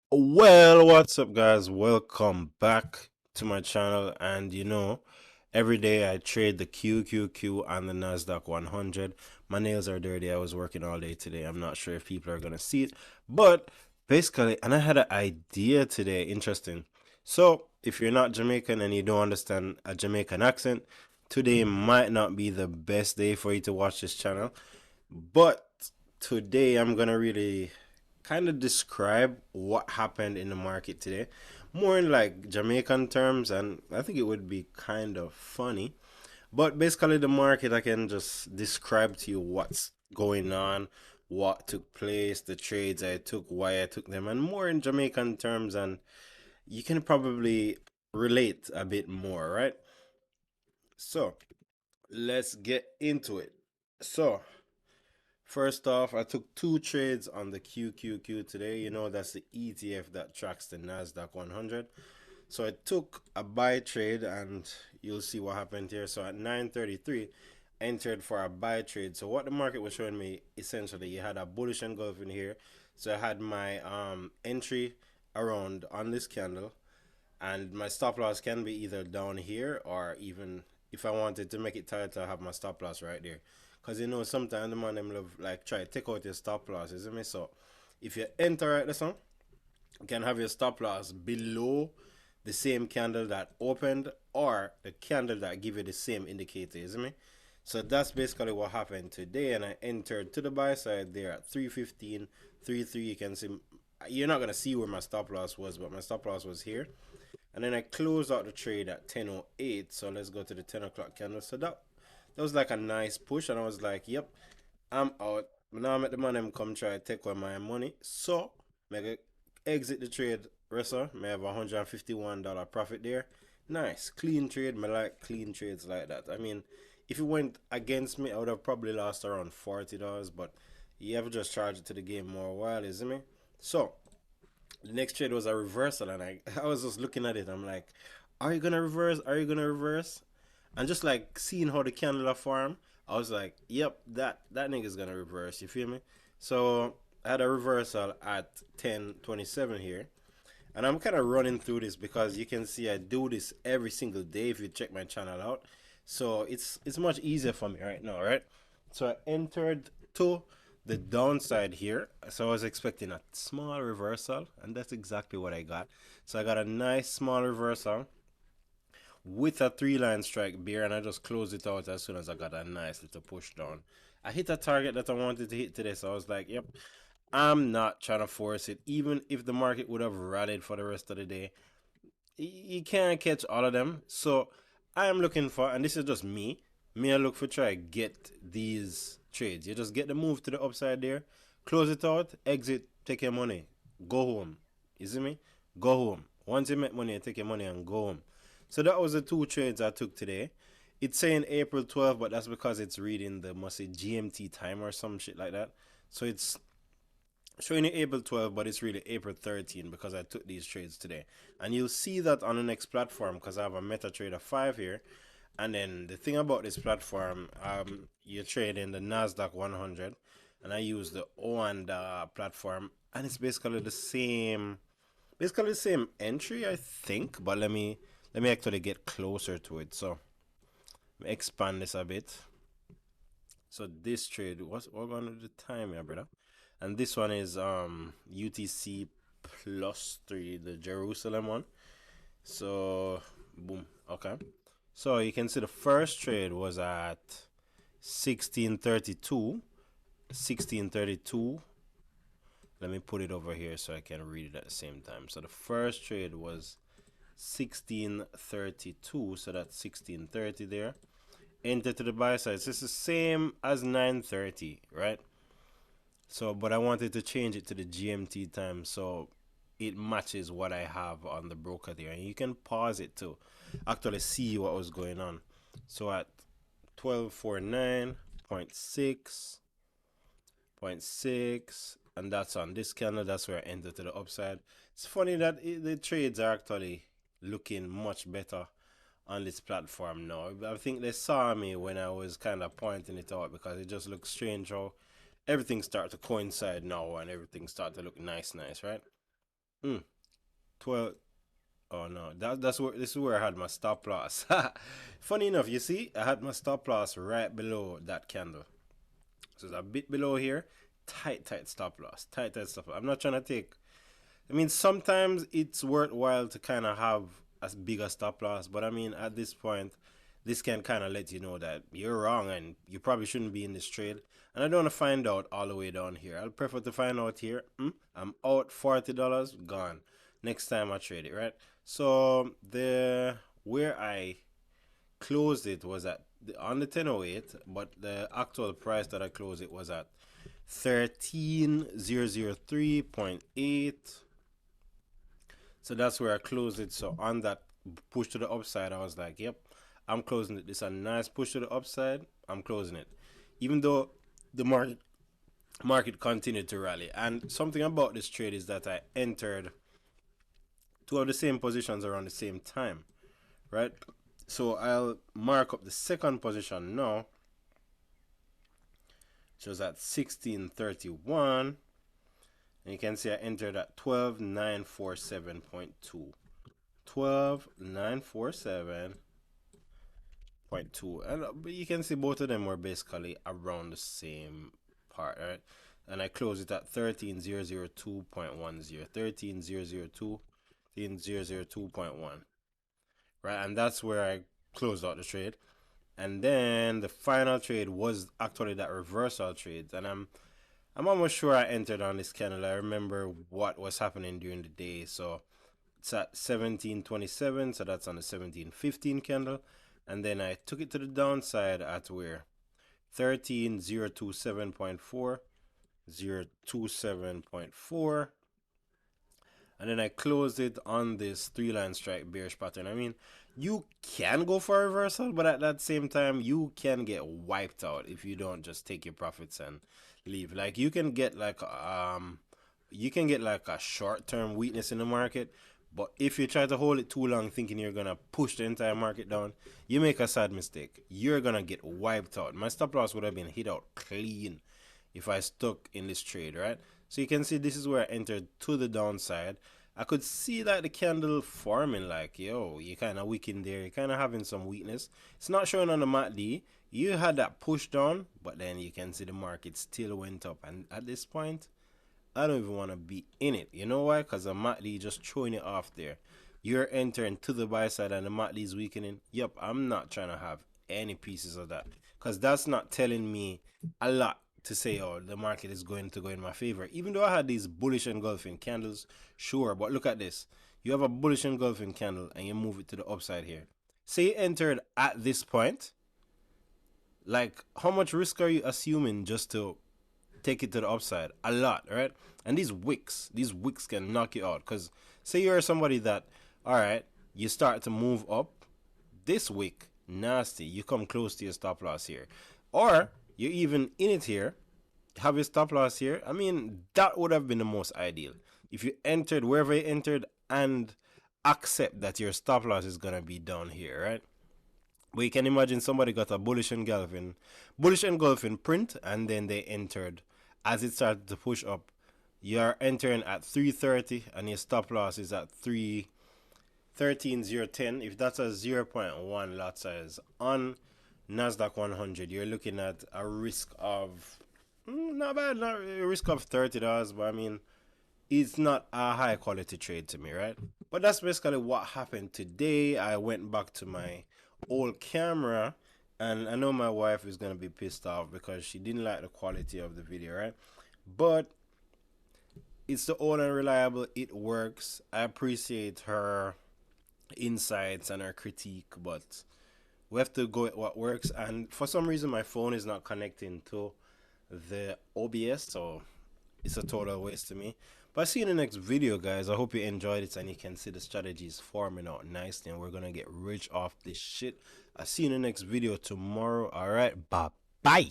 Well, what's up, guys? Welcome back to my channel. And every day I trade the QQQ and the Nasdaq 100. My nails are dirty. I was working all day today. I'm not sure if people are gonna see it, but basically, and I had an idea today. Interesting. So, if you're not Jamaican and you don't understand a Jamaican accent, today might not be the best day for you to watch this channel. But today I'm gonna really kind of describe what happened in the market today, more in like Jamaican terms, and I think it would be kind of funny. But basically, the market, I can just describe to you what's going on, what took place, the trades I took, why I took them, and more in Jamaican terms, and you can probably relate a bit more, right? So let's get into it. So first off, I took two trades on the QQQ today. That's the ETF that tracks the Nasdaq 100. So I took a buy trade, and you'll see what happened here. So at 9:33, entered for a buy trade. So what the market was showing me, essentially, you had a bullish engulfing here. So I had my entry around on this candle, and my stop loss can be either down here, or even if I wanted to make it tighter, I have my stop loss right there. Because sometimes the man them love like try to take out your stop loss, isn't it? So if you enter right this one, you can have your stop loss below the same candle that opened, or the candle that give you the same indicator, isn't it? So that's basically what happened today, and I entered to the buy side there at 315, 33. You can see, you're not gonna see where my stop loss was, but my stop loss was here. And then I closed out the trade at 10:08. So let's go to the 10 o'clock candle. So that was like a nice push, and I was like, "Yep, I'm out." Now I'm at the man. I'm come try to take away my money. So make exit the trade. Ressa, may have $151 profit there. Nice clean trade. Me like clean trades like that. I mean, if it went against me, I would have probably lost around $40. But you have to just charge it to the game more while, isn't it? So the next trade was a reversal, and I was just looking at it. I'm like, are you gonna reverse? Are you gonna reverse? And just like seeing how the candle form, I was like, yep, that nigga's gonna reverse. You feel me? So I had a reversal at 10:27 here, and I'm kind of running through this because you can see I do this every single day if you check my channel out. So it's much easier for me right now, right? So I entered to the downside here. So I was expecting a small reversal, and that's exactly what I got. So I got a nice small reversal with a three-line strike beer, and I just closed it out as soon as I got a nice little push down. I hit a target that I wanted to hit today, so I was like, yep, I'm not trying to force it. Even if the market would have rallied for the rest of the day, you can't catch all of them. So I am looking for, and this is just me. I look for try get these trades. You just get the move to the upside there, close it out, exit, take your money, go home. You see me? Go home. Once you make money, you take your money and go home. So that was the two trades I took today. It's saying April 12th, but that's because it's reading the must say GMT time or some shit like that. So it's showing you April 12th, but it's really April 13th because I took these trades today. And you'll see that on the next platform because I have a MetaTrader 5 here. And then the thing about this platform, you trade in the Nasdaq 100, and I use the O and platform, and it's basically the same entry, I think. But let me actually get closer to it. So let me expand this a bit. So this trade, what going to the time here, brother? And this one is UTC plus 3, the Jerusalem one. So boom, okay. So you can see the first trade was at 1632. 1632. Let me put it over here so I can read it at the same time. So the first trade was 1632. So that's 1630 there. Enter to the buy side. So it's the same as 930, right? So, but I wanted to change it to the GMT time so it matches what I have on the broker there. And you can pause it to actually see what was going on. So at 1249.6, point 6, and that's on this candle. That's where I entered to the upside. It's funny that the trades are actually looking much better on this platform now. I think they saw me when I was kind of pointing it out because it just looks strange how everything started to coincide now and everything started to look nice, right? Mm, 12. Oh no, that's where this is where I had my stop loss. Funny enough, you see, I had my stop loss right below that candle. So it's a bit below here. Tight stop loss. Tight stop loss. I'm not trying to take. I mean, sometimes it's worthwhile to kind of have a bigger stop loss, but I mean, at this point, this can kind of let you know that you're wrong and you probably shouldn't be in this trade. And I don't want to find out all the way down here. I'll prefer to find out here. I'm out $40, gone. Next time I trade it, right? So the where I closed it was at on the 1008, but the actual price that I closed it was at 13003.8. So that's where I closed it. So on that push to the upside, I was like, yep, I'm closing it. This is a nice push to the upside. I'm closing it. Even though the market continued to rally. And something about this trade is that I entered two of the same positions around the same time, right? So I'll mark up the second position now, which was at 1631. And you can see I entered at 12947.2. 12947.2. And you can see both of them were basically around the same part, right? And I closed it at 13002.10. 13002.1. Right? And that's where I closed out the trade. And then the final trade was actually that reversal trade. And I'm almost sure I entered on this candle. I remember what was happening during the day. So it's at 1727, so that's on the 1715 candle. And then I took it to the downside at where 13027.4, 027.4. And then I closed it on this three-line strike bearish pattern. I mean, you can go for a reversal, but at that same time, you can get wiped out if you don't just take your profits and leave. Like you can get like a short-term weakness in the market, but if you try to hold it too long thinking you're gonna push the entire market down, you make a sad mistake. You're gonna get wiped out. My stop loss would have been hit out clean if I stuck in this trade, right? So you can see this is where I entered to the downside. I could see like the candle forming like, yo, you kind of weak in there. You're kind of having some weakness. It's not showing on the MACD. You had that push down, but then you can see the market still went up. And at this point, I don't even want to be in it. You know why? Because the MACD just throwing it off there. You're entering to the buy side and the MACD is weakening. Yep, I'm not trying to have any pieces of that. Because that's not telling me a lot to say, oh, the market is going to go in my favor. Even though I had these bullish engulfing candles, sure. But look at this. You have a bullish engulfing candle and you move it to the upside here. Say you entered at this point. Like, how much risk are you assuming just to take it to the upside? A lot, right? And these wicks can knock you out. Because say you're somebody that, all right, you start to move up. This wick, nasty. You come close to your stop loss here. Or you're even in it here, have your stop loss here. I mean, that would have been the most ideal. If you entered wherever you entered and accept that your stop loss is going to be down here, right? But you can imagine somebody got a bullish engulfing print, and then they entered. As it started to push up, you're entering at 330 and your stop loss is at 313,010. If that's a 0.1 lot size on Nasdaq 100, you're looking at a risk of not bad, not a risk of $30, but I mean, it's not a high quality trade to me, right? But that's basically what happened today. I went back to my old camera, and I know my wife is gonna be pissed off because she didn't like the quality of the video, right? But it's the old and reliable. It works. I appreciate her insights and her critique, but we have to go with what works. And for some reason my phone is not connecting to the OBS, so it's a total waste to me. But I'll see you in the next video, guys. I hope you enjoyed it and you can see the strategies forming out nicely and we're gonna get rich off this shit. I'll see you in the next video tomorrow. All right, bye bye.